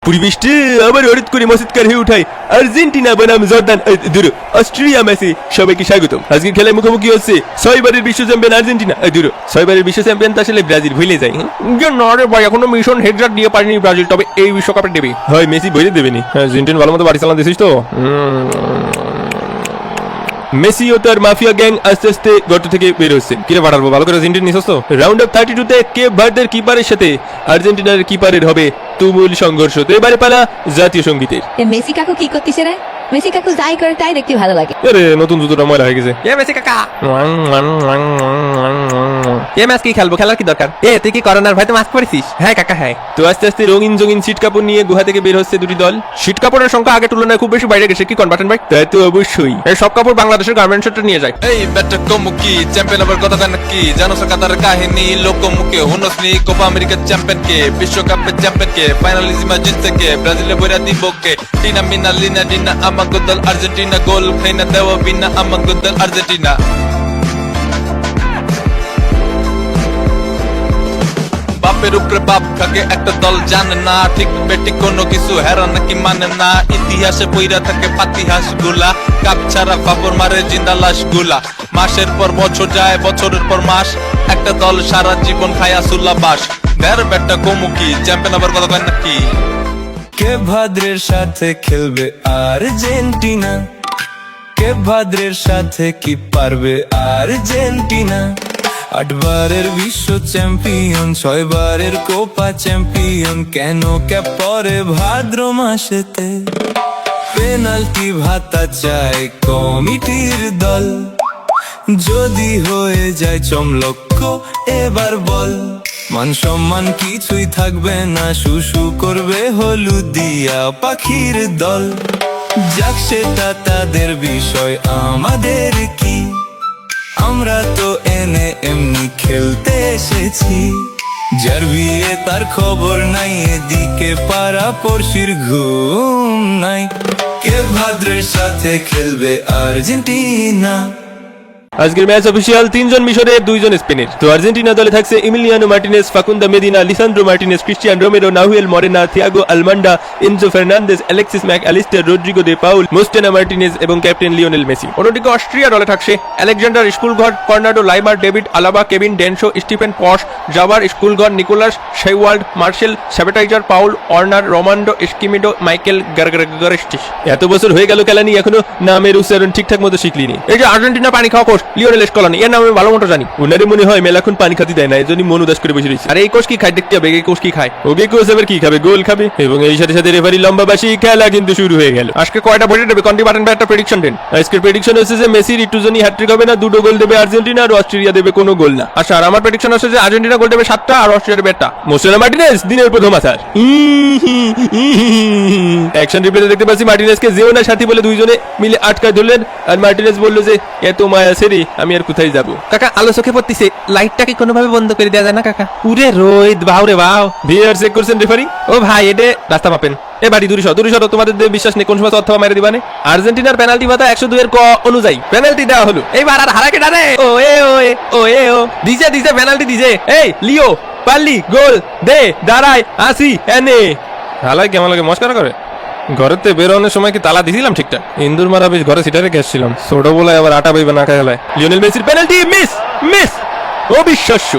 পরিবেশটা আবার হঠাৎ করে মসজিদকার হয়ে উঠায় আর্জেন্টিনা বনাম জর্দান দূর অস্ট্রেলিয়া ম্যাচে সবাইকে স্বাগতম। আজকের খেলায় মুখোমুখি হচ্ছে 6 বারের বিশ্ব চ্যাম্পিয়ন আর্জেন্টিনা দূর 6 বারের বিশ্ব চ্যাম্পিয়ন তো আসলে ব্রাজিল ভুলে যায়। না রে ভাই, এখনো মিশন হেডশট দিয়ে পারেনি ব্রাজিল, তবে এই বিশ্বকাপে দেবে। হয় মেসি ভরে দেবেনি। আর্জেন্টিনা ভালো মতো বাড়ি চালান দিছিস তো। মেসি ও তার মাফিয়া গ্যাং আস্তে আস্তে গর্ত থেকে বের হচ্ছেন। কিরে পাঠাবো, ভালো করে আর্জেন্টিনা নিছস তো। রাউন্ড অফ 32 তে কেপ ভার্দের কিপারের সাথে আর্জেন্টিনার কিপারের হবে তুমুল সংঘর্ষ। তো এবারে পালা জাতীয় সঙ্গীতের। মেসি কাকু কি করতেছে রে? মেসি কাকু যাই করে তাই দেখতে ভালো লাগে। আরে নতুন জুতোটা ময়লা হয়ে গেছে। এ মেসি কাকা, এ ম্যাচ কি খেলবো? খেলার কি দরকার? এ তুই কি করোনার ভয়তে মাস্ক পরেছিস? হ্যাঁ কাকা হ্যাঁ। তো আস্তে আস্তে রঙিন জঙিন সিট কাপড় নিয়ে গুহা থেকে বের হচ্ছে দুটি দল। শীত কাপড়ের সংখ্যা আগে তুলনায় খুব বেশি বাইরে গেছে, কি কনভার্টেন ভাই? তাই তো অবশ্যই। এই সব কাপড় বাংলাদেশের গার্মেন্টসটা নিয়ে যায়। এই ব্যাটা কমুকি চ্যাম্পিয়ন আবার কথা কয় নাকি? জানো সে কাতার কাহিনী লোকমুখে হুনসনি কোপা আমেরিকার চ্যাম্পিয়ন কে, বিশ্বকাপের চ্যাম্পিয়ন কে, ফাইনালিজিমা জিতছে কে, ব্রাজিলে বইরা দিব কে, টিনা মিনা লিনা ডিনা আমাগো দল আর্জেন্টিনা, গোল খাইনা দেওয়া বিনা আমাগো দল আর্জেন্টিনা। বাপের উপরে বাপ থাকে একটা দল জানে না, ঠিক বেটি কোনো কিছু হেরা নাকি মানে না, ইতিহাসে পইরা থাকে পাতিহাস গুলা, কাপ ছাড়া খবর মারে জিন্দা লাশ গুলা, মাসের পর বছর যায় বছরের পর মাস, একটা দল সারা জীবন খায়া সুল্লা বাস। দের বেটা কমুকি চ্যাম্পিয়ন আবার কথা কয় নাকি? কে ভাদ্রের সাথে খেলবে আর্জেন্টিনা, কে ভাদ্রের সাথে কি পারবে আর্জেন্টিনা। 8 বারের বিশ্ব চ্যাম্পিয়ন, 6 বারের কোপা চ্যাম্পিয়ন, কেন ক্যাপ পরে ভাদ্র মাসেতে। পেনাল্টি ভাতা চায় কমিটির দল, যদি হয়ে যায় চমলক্ষ এবার বল। মান সম্মান কিছুই থাকবে না, শুশু করবে হলুদিয়া পাখির দল। যাক সেটা তাদের বিষয়, আমাদের কি? আমরা তো এনে এমনি খেলতে এসেছি। যার বিয়ে তার খবর নাই, এদিকে পাড়া পড়শির ঘুম নাই। কে ভাদ্রের সাথে খেলবে আর্জেন্টিনা। আজকের ম্যাচ অফিসিয়াল 3 জন মিশরের 2 জন স্পেনের। তো আর্জেন্টিনা দলে থাকছে Emiliano Martinez, Facundo Medina, Lisandro Martinez, Cristian Romero, Nahuel Molina, Thiago Almada, Enzo Fernandez, Alexis Mac Allister, Rodrigo De Paul, মোস্টেনা মার্টিনেজ এবং ক্যাপ্টেন লিওনেল মেসি। অন্যদিকে অস্ট্রিয়া দলে থাকছে আলেকজান্ডার স্কুলঘর, Konrad Laimer, David Alaba, Kevin Danso, Stefan Posch, Xaver স্কুলঘর, Nicolas Seiwald, Marcel Sabitzer, Paul অর্নার, Romano Schmid, Michael Gregoritsch. এত বছর হয়ে গেল খেলা নিয়ে এখনো নামের উচ্চারণ ঠিকঠাক মতো শিখলিনি। এই যে আর্জেন্টিনা পানি খাওয়া কোচ লিওনেল স্কলানি, এর নাম আমি ভালো মতো জানি। উনারে মনে হয় মেলাখন পানি খাতি দেয় না, এজন্যই মন উদাস করে বসে রয়েছে। আর এই কোচ কি খায় দেখতে হবে, এই কোচ কি খায়। ওকে কোচ আবার কি খাবে? গোল খাবে। এবং এই সাথে সাথে রেফারি লম্বা বাসি, খেলা কিন্তু শুরু হয়ে গেল। আজকে কয়টা ভোটে দেবে কন্টি বাটন ভাই একটা প্রেডিকশন দেন। আজকের প্রেডিকশন হচ্ছে যে মেসির একটু জনই হ্যাট্রিক হবে না, 2টো গোল দেবে আর্জেন্টিনা আর অস্ট্রেলিয়া দেবে কোনো গোল না। আচ্ছা, আর আমার প্রেডিকশন হচ্ছে যে আর্জেন্টিনা গোল দেবে 7টা আর অস্ট্রেলিয়া দেবে 1টা। মোসেনা মার্টিনেজ দিনের প্রথম আসার অ্যাকশন রিপ্লেতে দেখতে পাচ্ছি মার্টিনেজকে যেও না সাথী বলে 2 জনে মিলে আটকায় ধরলেন, আর মার্টিনেজ বলল যে এত মায়া সেরে আমি আর কোথায় যাব। কাকা আলো চোখে পড়তিছে, লাইটটা কি কোনোভাবে বন্ধ করে দেওয়া যায় না কাকা? উরে রোদ বাউ রে বাউ। ভিআর চেক করছেন রেফারি। ও ভাই এডে রাস্তা মাপেন। এ বাড়ি দূরে সরো, তোমাদের বিশ্বাস নেই কোন সময় অথবা মেরে দিবানে। আর্জেন্টিনার পেনাল্টি ভাতা 102 এর ক অনুযায়ী পেনাল্টি দেওয়া হলো। এইবার আর হারাকে ডারে ও এ ও এ ও এ ও দিছে পেনাল্টি দিছে। এই লিও পাল্লি গোল দে দাঁড়ায় আসি এনে। হালাই কেমন লাগে মস্কারা করে। ঘরেতে বেরোনোর সময় কি তালা দিছিলাম ঠিকঠাক? ইন্দুর মারা বেশ ঘরে সিটারে গেছিলাম, ছোট বলে আবার আটা বইবে না খেলায়। লিওনেল মেসির পেনাল্টি মিস অবিশ্বাস্য।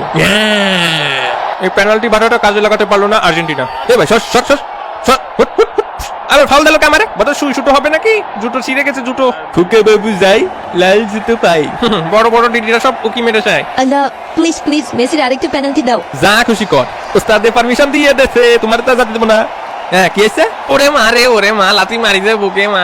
এই পেনাল্টি বাটাটা কাজে লাগাতে পারলো না আর্জেন্টিনা। এ ভাই সর সর সর সর, হুট, হুট, হুট। আরে ফাউল দিল ক্যামেরা, বাতা সুই শুটো হবে নাকি? জুতো ছিঁড়ে গেছে জুতো। ফুকে বাবু যাই লাল জুতো পাই। বড় বড় ডিডিরা সব উকি মেরে যায়। আল্লাহ প্লিজ প্লিজ মেসির আরেকটু পেনাল্টি দাও। যা খুশি কর, ওস্তাদে পারমিশন দিয়ে দেছে, তোমার তো যেতে দেব না। হ্যাঁ কি হয়েছে? ওরে মা রে ওরে মা, লাথি মারি দে বুকে মা।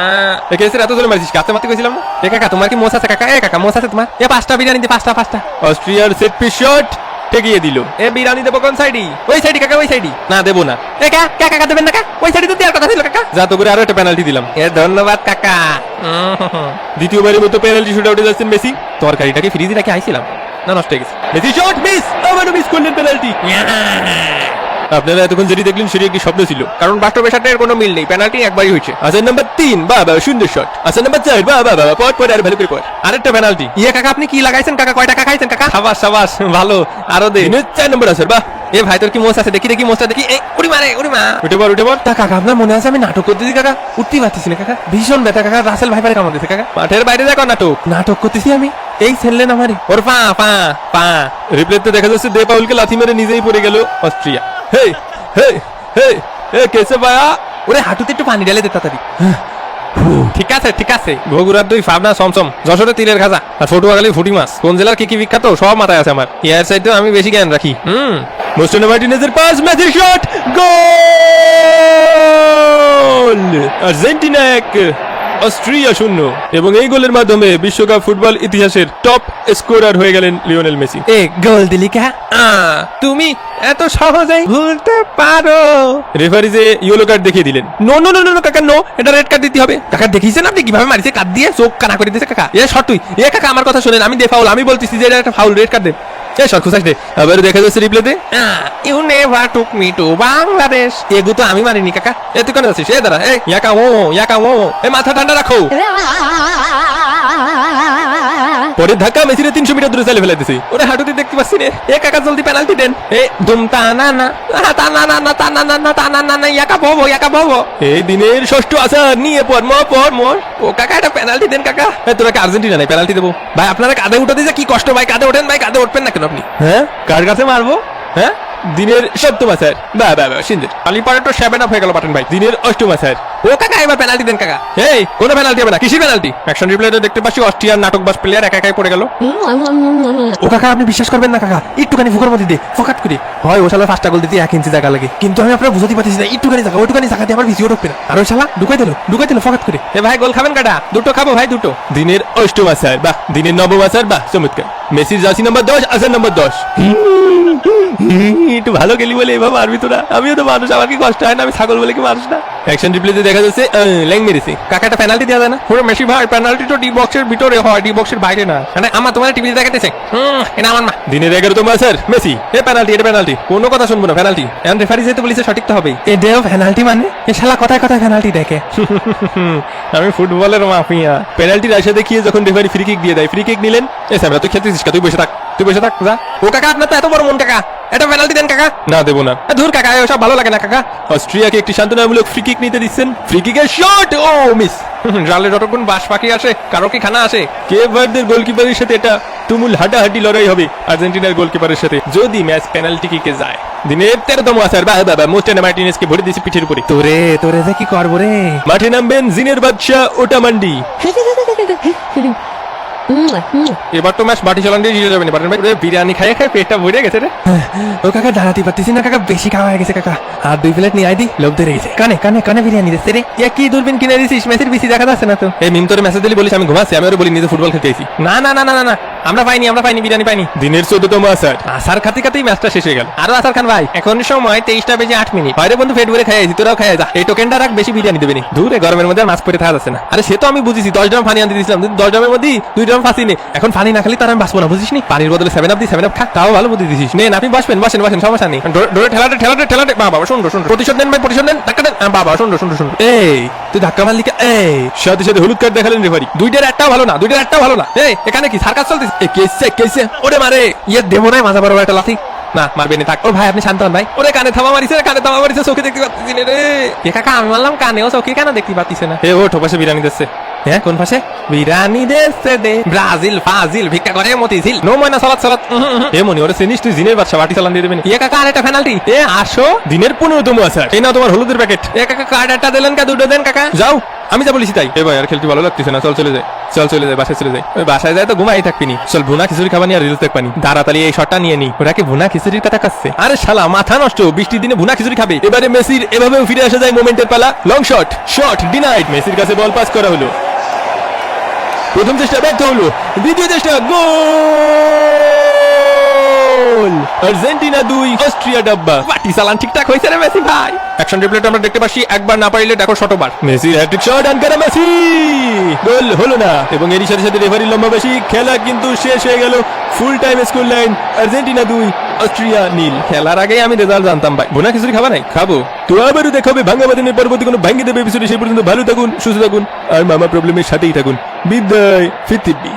কি হয়েছে? এত জোরে মারিস, কাছে মারতে গেছিলাম না। এ কাকা তোমার কি মোস আছে কাকা? এ কাকা মোস আছে তোমার? এ 5টা বিরিয়ানি দে, 5টা। অস্ট্রিয়ার সেট পিস শট ঠেকিয়ে দিল। এ বিরিয়ানি দেবো কোন সাইডি? ওই সাইডি কাকা, ওই সাইডি। না দেবো না। এ কাকা দেবেন না কাকা? ওই সাইডি তো দেওয়ার কথা ছিল কাকা। যা তো করে আরো একটা পেনাল্টি দিলাম। এ ধন্যবাদ কাকা। দ্বিতীয়বারের মতো পেনাল্টি শুট আউটে যাচ্ছেন মেসি। তরকারিটাকে ফ্রিজে রেখে আইছিলাম, না নষ্ট হয়ে গেছে। মেসি শট মিস, আবারও মিস করলেন পেনাল্টি। আপনারা এতক্ষণ যেটি দেখলেন সেটি একটি স্বপ্ন ছিল, কারণ বাস্তবের সাথে এর কোনো মিল নেই। পেনাল্টি একবারই হয়েছে। আসন নাম্বার 3 বাবা সুন্দর শট। আসন নাম্বার 4 বাবা পর আর ভালো করে পর আরেকটা পেনাল্টি। ইয়ে কাকা আপনি কি লাগাইছেন কাকা? কয় টাকা খাইছেন কাকা? সাবাস ভালো, আরো দে। 4 নম্বর আসর বাহ এ ভাই তোর কি মোচ আছে দেখি দেখি মোচটা দেখি, এই উড়ি মারে উড়ি মা। উঠে পর উঠে পর। তা কাকা আপনার মনে আছে আমি নাটক করতেছি কাকা, উঠতেই পারতেছি না কাকা, ভীষণ ব্যথা কাকা, রাসেল ভাই পারে কামড় দিছে কাকা। মাঠের বাইরে দেখো নাটক। নাটক করতেছি আমি, এই ছেলে না মারি ওর পা পা পা। রিপ্লেতে দেখা যাচ্ছে দে পাউলকে লাথি মেরে নিজেই পড়ে গেল অস্ট্রিয়া। হে হে হে হে কেসে ভাইয়া। ওরে হাঁটুতে একটু পানি ঢেলে দে তাড়াতাড়ি। ঠিক আছে ঠিক আছে। ঘুঘুরার দুই ফাবনা সমসম, যশোরে তীরের খাজা, আর ফটুয়াখালী ফুটি মাছ। কোন জেলার কি কি বিখ্যাত সব মাথায় আছে আমার। ইয়ার সাইডেও আমি বেশি জ্ঞান রাখি। মোস্টেনো মার্টিনেজের পাস, মেসির শট, গোল! Argentina 1 Austria 0। এবং এই গোলের মাধ্যমে বিশ্বকাপ ফুটবল ইতিহাসের টপ স্কোরার হয়ে গেলেন লিওনেল মেসি। এ গোল দিলি কা? তুমি এত সহজেই ভুলতে পারো? রেফারি যে ইয়েলো কার্ড দেখিয়ে দিলেন। নো নো নো নো কাকা, নো, এটা রেড কার্ড দিতে হবে কাকা। দেখিয়েছেন আপনি কিভাবে মারিছে, কাট দিয়ে চোখ কানা করে দিয়েছে কাকা। এ শট তুই, এ কাকা আমার কথা শুনেন, আমি দে ফাউল, আমি বলতেছি যে এটা একটা ফাউল, রেড কার্ড দেন। এ শট খুশাস দে। আবার দেখা যাচ্ছে রিপ্লেতে you never took me to Bangladesh. এগু তো আমি মারিনি কাকা। এ তুই কেন আছিস? এ দাঁড়া, এ ইয়াকা ও এ মাথা ঠান্ডা রাখো। পরে ধাক্কা মেসিরে 300 মিটার দূরে চালিয়ে ফেলে দিছি। ওরে হাঁটুতে দেখতে পাচ্ছি রে। এ কাকা জলদি পেনাল্টি দেন। এ দুম টানা না টানা না না টানা না না টানা না না ইয়াকা ববো ইয়াকা ববো। এই দিনের ষষ্ঠ আসার নিয়ে পর মোর। ও কাকা এটা পেনাল্টি দেন কাকা। এ তোরা কি আর্জেন্টিনা নাই পেনাল্টি দেবো? ভাই আপনারা কাঁধে উঠে দিয়েছে কি কষ্ট ভাই, কাঁধে ওঠেন ভাই, কাঁধে উঠবেন না কেন আপনি? হ্যাঁ কার কাছে মারবো? হ্যাঁ দিনের সপ্তম আসার বা সিন্ধের আলিপারে তো 7 আপ হয়ে গেল পাটেন ভাই। দিনের অষ্টম আসার। ও কাকা এবার পেনাল্টি দেন কাকা। এই কোনো পেনাল্টি হবে না। কিসের পেনাল্টি? অ্যাকশন রিপ্লেতে দেখতে পাচ্ছি অস্ট্রিয়ার নাটকবাজ প্লেয়ার একা একাই পড়ে গেল। ও কাকা আপনি বিশ্বাস করবেন না কাকা, একটুখানি ফুকের মধ্যে দিয়ে ফোকাট করে হয় ও শালা 5টা গোল দিতে 1 ইঞ্চি জায়গা লাগে, কিন্তু আমি আপনার বুঝতে পারতেছি না একটুখানি জায়গা, ওইটুখানি জায়গাতে আমার ভিজিও ঢুকবে না। আর ওই শালা ঢুকাই দিল ফোকাট করে। এ ভাই গোল খাবেন কাটা? দুটো খাবো ভাই, দুটো। দিনের অষ্টম আসার বাহ, দিনের নবম আসার বাহ, চমৎকার। মেসির জার্সি নাম্বার 10, আসার নাম্বার 10। একটু ভালো খেলি বলে এভাবে মারবি তোরা? আমিও তো মানুষ, আমার কি কষ্ট হয় না? আমি ছাগল বলে কি মানুষ না? অ্যাকশন রিপ্লেতে দেখা যাচ্ছে ল্যাং মেরেছে। কাকা একটা পেনাল্টি দেওয়া যায় না? পুরো মেসি ভাই পেনাল্টি তো ডি বক্সের ভিতরে হয়, ডি বক্সের বাইরে না। মানে আমার তোমার টিভিতে দেখাতেছে এটা আমার মা। দিনের 11তম আসার মেসি। এ পেনাল্টি, এটা পেনাল্টি, কোনো কথা শুনবো না, পেনাল্টি। এখন রেফারি যেহেতু বলেছে সঠিক তো হবেই। এ দেও পেনাল্টি মানে এ শালা কথায় পেনাল্টি দেখে। আমি ফুটবলের মাফিয়া। পেনাল্টির আশা দেখিয়ে যখন রেফারি ফ্রি কিক দিয়ে দেয়, ফ্রি কিক নিলেন। এ সামরা তুই খেলতেছিস তুই বসে থাক যা। ও কাকা আপনার তো এত বড় মন কাকা, এটা পেনাল্টি দেন কাকা। না দেবো না। ধুর কাকা ওসব ভালো লাগে না কাকা। অস্ট্রিয়াকে একটি সান্ত্বনামূলক ফ্রি কিক নিতে দিচ্ছেন। ফ্রি কিকের শট, ও মিস। জালে যতক্ষণ বাস পাখি আসে কারো কি খানা আসে? কেপ ভার্দের গোলকিপারের সাথে এটা তুমুল হাড্ডাহাড্ডি লড়াই হবে আর্জেন্টিনার গোলকিপারের সাথে যদি ম্যাচ পেনাল্টি কিকে যায়। দিনের 13তম আসার বাবা মোস্টেনো মার্টিনেজকে ভরে দিয়েছে পিঠের উপরে। তোরে যে কি করবো রে। মাঠে নামবেন জিনের বাদশা ওটামান্ডি। এবার তো ম্যাচ বাটি চালান দিয়ে জিতে যাবেন। বিরিয়ানি খাইয়ে পেটটা ভরে গেছে রে। ও কাকা দাঁড়াতে পারতেছি না কাকা, বেশি খাওয়া হয়ে গেছে কাকা। আর 2 প্লেট নিয়ে আই দি, লোভ ধরে গেছে। কানে বিরিয়ানি দিচ্ছে রে। কি দূরবীন কিনে দিছিস? ম্যাচের বেশি দেখা যাচ্ছে না তো। এই মিম তোরে মেসেজ দিলি বলিস আমি ঘুমাচ্ছি, আমি ওরে বলি নিজে ফুটবল খেলতে আইছি। না আমরা পাইনি বিরিয়ানি পাইনি। দিনের 14তম আসার। আসার খাতেই ম্যাচটা শেষ হয়ে গেল। আরো আসার খান ভাই, এখন সময় 23টা বেজে 8 মিনিট। বাইরে বন্ধু পেট ভরে খাইছি, তোরাও খাইয়া যা। এই টোকেনটা রাখ, বেশি বিরিয়ানি দেবে নি। দূরে গরমের মধ্যে মাছ পরে থাকা যাচ্ছে না। আরে সে তো আমি বুঝেছি, 10 ড্রাম পানি আনতে দিয়েছিলাম, 10 ড্রামের মধ্যে 2 ড্রাম ফাঁসি নে। এখন পানি না খালি তার আমি বাঁচবো না, বুঝিস নি? পানির বদলে 7 আপ দি, 7 আপ খা, তাও ভালো বুদ্ধি দিছিস। নেন আপনি বসেন সমস্যা নেই। ডোরে ঠেলাতে বাবা শুনলো প্রতিশোধ নেন ভাই, প্রতিশোধ নেন, ধাক্কা দেন বাবা শুনলো। এই তুই ধাক্কা মারলি কে? এই সাথে সাথে হলুদ কার্ড দেখালেন রেফারি। 2টার একটাও ভালো না, 2টার একটাও ভালো না। এই এখানে কি সার্কাস চলতেছে? কেসে ওরে মারে ইয়ে দেবো না, মাথা বড় একটা লাথি। না মারবে না, থাক। ও ভাই আপনি শান্ত হন ভাই। ওরে কানে থামা মারিছে, চোখে দেখতে পাচ্ছি না রে। এ কাকা আমি মারলাম কানেও, চোখে কেন দেখতে পাচ্ছিস না? এ ও ঠোপাশে বিরিয়ানি দিচ্ছে। হ্যাঁ কোন পাশে? বিরিয়ানি দেশে দে ব্রাজিল ফাজিল ভিক্ষা করে মতিঝিল নো ময়না সালাত। এ মনি ওরে চিনিস তুই? জিনের বাদশা বাটি চালান দিয়ে দেবেন। এ কাকা আর একটা পেনাল্টি। এ আসো। দিনের 15তম আসার। এই নাও তোমার হলুদের প্যাকেট। এ কাকা কার্ড একটা দিলেন কা? 2টো দেন কাকা। যাও, আমি যা বলেছি তাই। এ ভাই আর খেলতে ভালো লাগতেছে না, চল চলে যাই বাসায় চলে যাই। ওই বাসায় যায় তো ঘুমাই থাকবিনি। চল ভুনা খিচুড়ি খাবানি আর রিলস দেখবানি। তাড়াতাড়ি এই শটটা নিয়ে নি। ওরা কি ভুনা খিচুড়ির কথা কাচ্ছে? আরে শালা মাথা নষ্ট, বৃষ্টির দিনে ভুনা খিচুড়ি খাবে? এবারে মেসির এভাবেও ফিরে আসা যায় মোমেন্টের পালা। Long shot denied. মেসির কাছে বল পাস করা হলো। প্রথম চেষ্টা ব্যর্থ হলো, দ্বিতীয় চেষ্টা গোল। আর্জেন্টিনা 2 অস্ট্রিয়া ডাব্বা। বাটি চালান ঠিকঠাক হয়েছে রে মেসি ভাই। অ্যাকশন রিপ্লেতে আমরা দেখতে পাচ্ছি একবার না পারলে দেখো শতবার। মেসির হ্যাট্রিক শট, আনকারা মেসি গোল হলো না। এবং এরই সাথে সাথে রেফারির লম্বা বেশি। খেলা কিন্তু শেষ হয়ে গেল। Full time score line Argentina 2 Austria 0। খেলার আগেই আমি রেজাল্ট জানতাম ভাই। ভুনা খিচুড়ি খাবা নাই? খাবো তো। আবারও দেখা হবে ভাঙ্গা বাদিনের পরবর্তী কোনো ভাঙ্গি দেবে এপিসোডে। সেই পর্যন্ত ভালো থাকুন, সুস্থ থাকুন আর মামা প্রবলেমের সাথেই থাকুন। বিদায় ফিরতিব্বি।